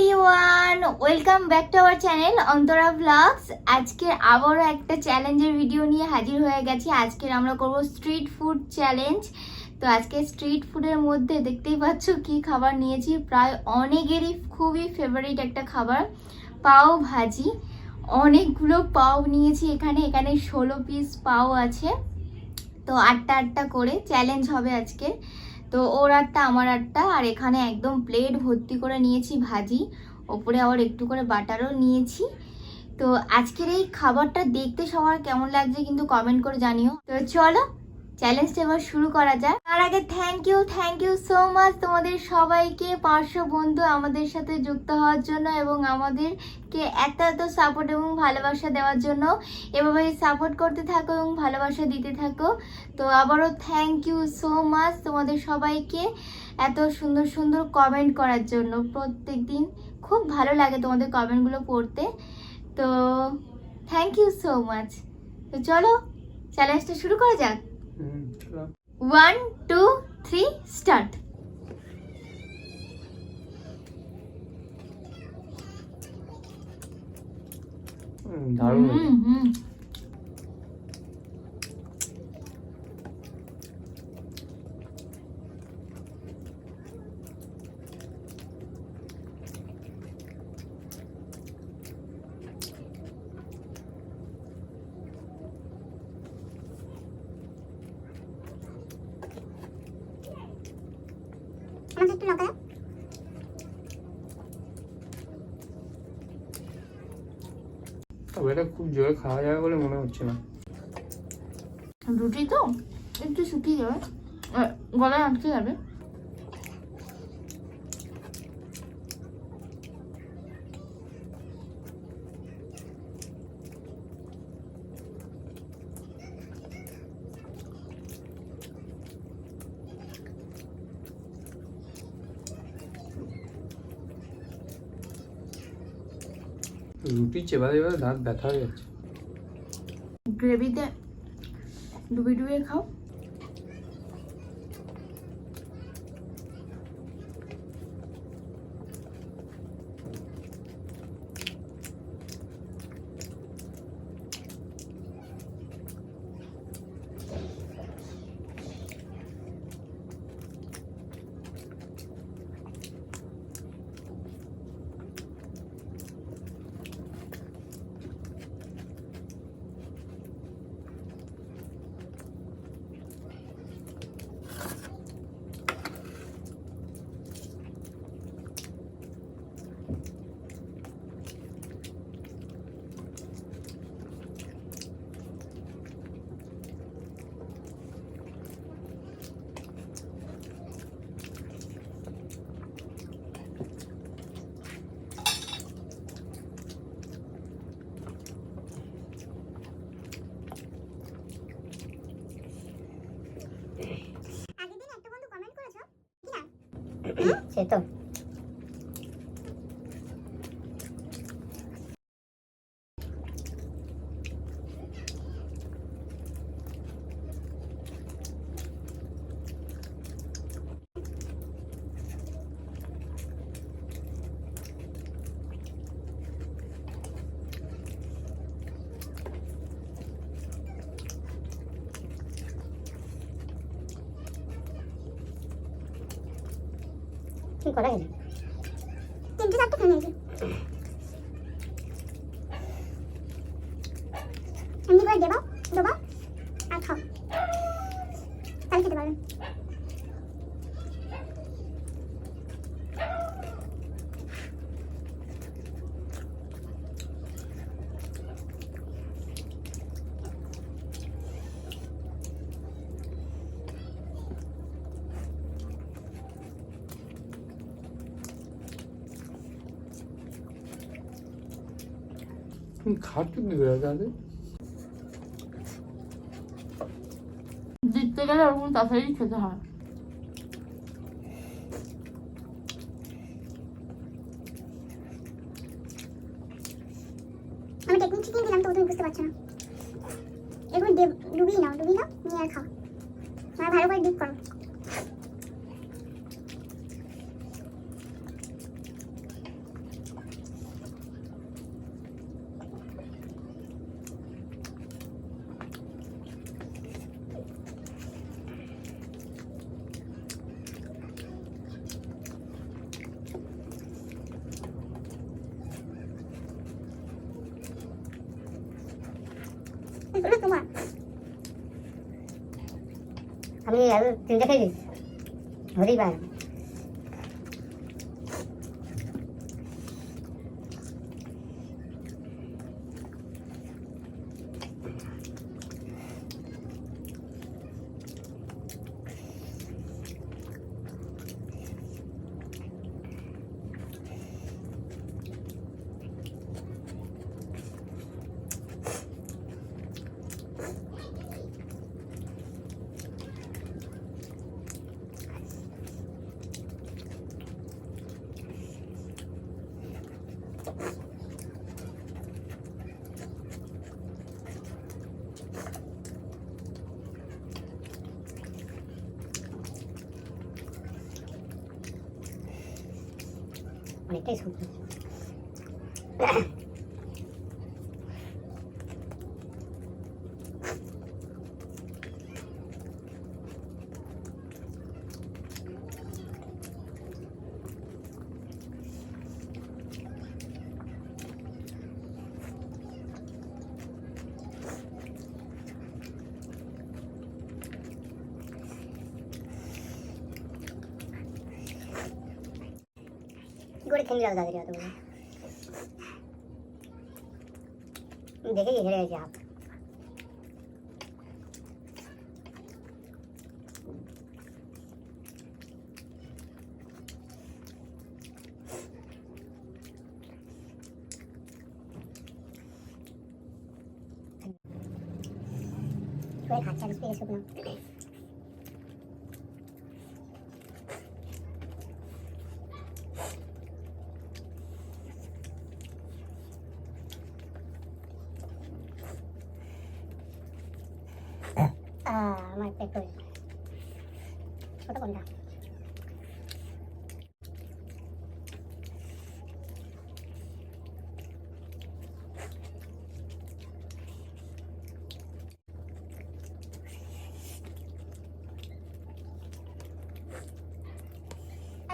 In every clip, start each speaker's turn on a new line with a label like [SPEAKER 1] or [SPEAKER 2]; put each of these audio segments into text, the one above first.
[SPEAKER 1] Everyone, welcome back to our channel Antara blogs. আজকে আবারও একটা চ্যালেঞ্জের ভিডিও নিয়ে হাজির হয়ে গেছি। আজকে আমরা করব স্ট্রিট ফুড চ্যালেঞ্জ। তো আজকে স্ট্রিট ফুডের মধ্যে দেখতেই পাচ্ছ কি খাবার নিয়েছি, প্রায় অনেকেরই খুবই ফেভারিট একটা খাবার, পাও ভাজি। অনেকগুলো পাও নিয়েছি এখানে 16 পিস পাও আছে। তো আটটা করে চ্যালেঞ্জ হবে আজকে। তো ওর আটটা আমার আটটা, আর এখানে একদম প্লেট ভর্তি করে নিয়েছি ভাজি, ওপরে আবার একটু করে বাটারও নিয়েছি। তো আজকের এই খাবারটা দেখতে সবার কেমন লাগছে কিন্তু কমেন্ট করে জানিও। তো চলো চ্যালেঞ্জটা এবার শুরু করা যায়। তার আগে থ্যাংক ইউ সো মাচ তোমাদের সবাইকে, 500 বন্ধু আমাদের সাথে যুক্ত হওয়ার জন্য এবং আমাদেরকে এত সাপোর্ট এবং ভালোবাসা দেওয়ার জন্য। এভাবে সাপোর্ট করতে থাকো এবং ভালোবাসা দিতে থাকো। তো আবারও থ্যাংক ইউ সো মাচ তোমাদের সবাইকে এত সুন্দর সুন্দর কমেন্ট করার জন্য। প্রত্যেক দিন খুব ভালো লাগে তোমাদের কমেন্টগুলো পড়তে। তো থ্যাংক ইউ সো মাচ। তো চলো চ্যালেঞ্জটা শুরু করা যাক। 1 2 3 স্টার্ট।
[SPEAKER 2] দারুণ।
[SPEAKER 3] একটু লঙ্কা
[SPEAKER 2] তবে এটা খুব জোরে খাওয়া যাবে বলে মনে হচ্ছে না।
[SPEAKER 1] রুটি তো একটু শুকিয়ে যাবে, গলায় আটকে যাবে।
[SPEAKER 2] রুটি চেবাতে চেবাতে দাঁত ব্যথা হয়ে যাচ্ছে।
[SPEAKER 1] গ্রেভিতে ডুবিয়ে খাও।
[SPEAKER 3] সে তো কি করা গেল, 3-4টা খেয়ে নিয়েছি। এমনি করে দেবো আর খাও, তাহলে খেতে পারবে।
[SPEAKER 2] খাটতে দিবে তাহলে
[SPEAKER 1] দিতে গেলে ওরকম তাড়াতাড়ি খেতে হয়।
[SPEAKER 3] আমি টেকনিক শিখিয়ে দিলাম তো তুমি বুঝতে পারছো না। এরকম ডুবিয়ে নাও নিয়ে আর খাও, আর ভালো করে ডিপ করো। এগুলো তোমার। আমি আরো 3টা খেয়ে দিই, হতেই পারে না। অনেকটাই সুন্দর। করে খেয়ে নিলাম তাদের এতগুলো, দেখে হেরে গেছে হাত। খাচ্ছা বিস্কুট শুকনো আমার পেট করে ছোট কোনটা।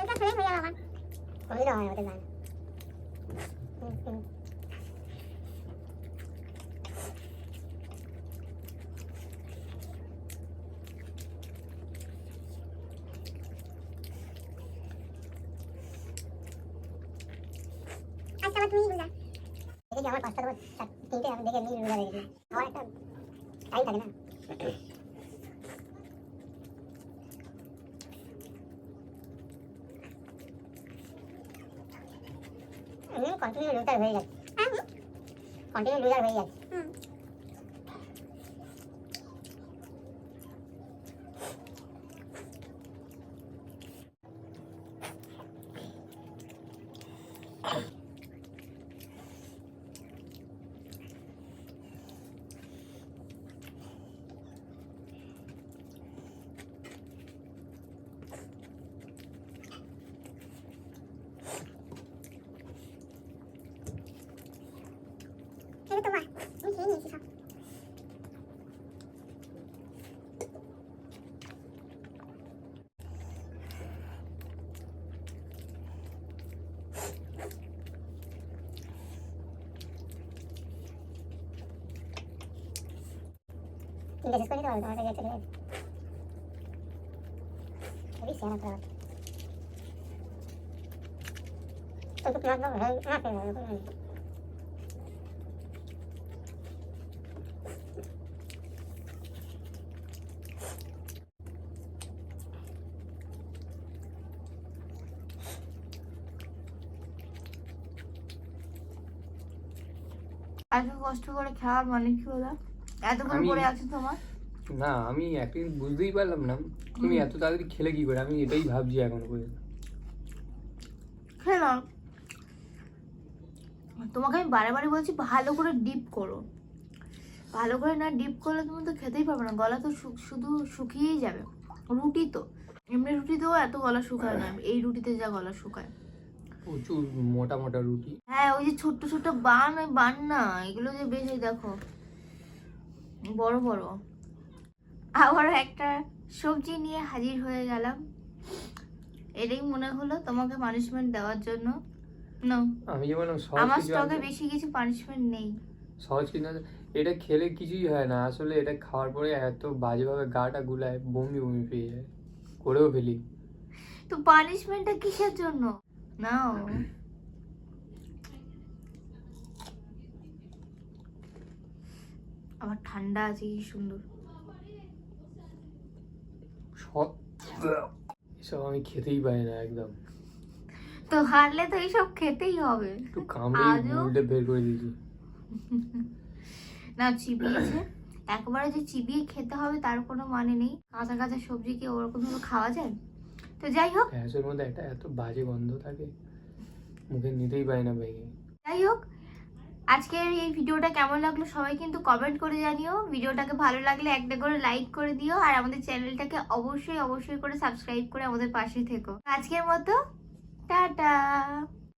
[SPEAKER 3] এটা ফ্রেম হয়ে গেল আমার, কোনদিন হয় আমাদের গান। আচ্ছা তুমি বুঝা দেখি আমার 5টা তোমার 3টে আমি দেখে এমনি বুঝা দেখি আমার একটা টাইম থাকে না। আমি কন্টিনিউ লুজার হয়ে যাচ্ছে, কন্টিনিউ লুজার হয়ে যাচ্ছে। এটা তোমার, আমি খেয়ে নিয়েছি সব। শেষ করে দিতে পারবো তোমার কাছে খেয়ে খুবই সেরা খাবার। তো তোমার না
[SPEAKER 1] এত কষ্ট করে খাওয়ার মানে কি হলো? এতক্ষণ পরে আছে তোমার?
[SPEAKER 2] না আমি একদিন বুঝতেই পারলাম না তুমি এত তাড়াতাড়ি খেলে কি করে, আমি এটাই ভাবছি এখনো পর্যন্ত।
[SPEAKER 1] খেলাম, তোমাকে আমি বারে বারে বলছি ভালো করে ডিপ করো, ভালো করে না ডিপ করলে তুমি তো খেতেই পারবে না, গলা তো শুধু শুকিয়েই যাবে। রুটি তো এমনি রুটিতেও এত গলা শুকায় না, এই রুটিতে যা গলা শুকায়।
[SPEAKER 2] প্রচুর মোটা মোটা রুটি।
[SPEAKER 1] হ্যাঁ ওই যে ছোট্ট ছোট্ট বান, ওই বান না এগুলো যে বেশ, এই দেখো বড় বড়। আবার একটা সবজি নিয়ে হাজির হয়ে গেলাম, এটাই মনে হলো তোমাকে পানিশমেন্ট দেওয়ার জন্য। না
[SPEAKER 2] আমি যেমন
[SPEAKER 1] আমার স্টকে বেশি কিছু পানিশমেন্ট নেই।
[SPEAKER 2] সহজ কিনা, এটা খেলে কিছুই হয় না আসলে। এটা খাওয়ার পরে এত বাজেভাবে গাটা গুলায়, বমি বমি পেয়ে যায়, করেও ফেলি।
[SPEAKER 1] তো পানিশমেন্টটা কিসের জন্য? নাও। আমার ঠান্ডা আছে কি সুন্দর।
[SPEAKER 2] এসব আমি খেতেই পারি না একদম।
[SPEAKER 1] তো হারলে তো এইসব খেতেই হবে।
[SPEAKER 2] একটু কামড়ে
[SPEAKER 1] আজও
[SPEAKER 2] উল্টে বের করে দিয়েছি।
[SPEAKER 1] না চিবিয়েছে, একবারে যে চিবিয়ে খেতে হবে তার কোনো মানে নেই। কাঁচা কাঁচা সবজি কি ওরকম ভাবে খাওয়া যায়? তো যাই হোক,
[SPEAKER 2] গ্যাসের মধ্যে একটা এত বাজে গন্ধ থাকে, মুখে নিতেই পারি না ভেঙে।
[SPEAKER 1] যাই হোক, আজকের এই ভিডিওটা কেমন লাগলো সবাই কিন্তু কমেন্ট করে জানিও। ভিডিওটাকে ভালো লাগলে একটা করে লাইক করে দিও, আর আমাদের চ্যানেলটাকে অবশ্যই অবশ্যই করে সাবস্ক্রাইব করে আমাদের পাশে থেকো। আজকের মতো টাটা।